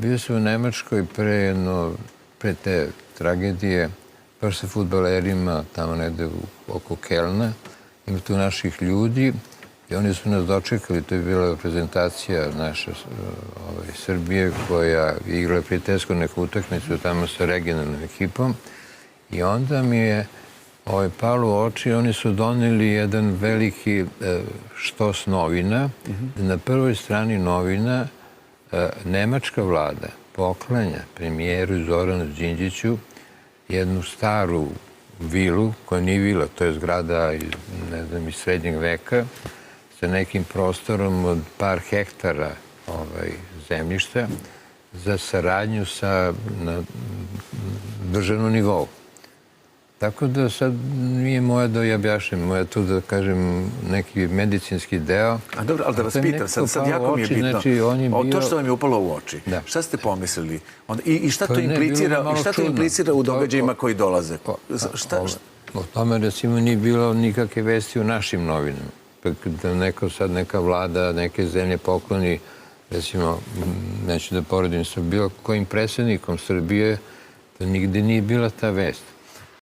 Bio sam u Nemačkoj pre te tragedije, baš sa fudbalerima, tamo negde oko Kelna. Ima tu naših ljudi i oni su nas dočekali. To je bila prezentacija naše Srbije koja igra prijateljsku neku utakmicu tamo sa regionalnom ekipom. I onda mi je palo u oči, oni su doneli jedan veliki štos novina. Na prvoj strani novina nemačka vlada poklanja premijeru Zoranu Đinđiću jednu staru vilu, koja nije vila, to je zgrada iz srednjeg veka, sa nekim prostorom od par hektara zemljišta za saradnju na državnom nivou. Tako da sad nije moja da ja objašnjam, moja tu da kažem neki medicinski deo. A dobro, ali da vas pitam, sad jako mi je bitno, to što vam je upalo u oči, šta ste pomislili? I šta to implicira u događajima koji dolaze? O tome, recimo, nije bilo nikakve vesti u našim novinama. Da neka vlada, neke zemlje pokloni, recimo, neću da poredim sa bilo kojim predsjednikom Srbije, da nigde nije bila ta vest.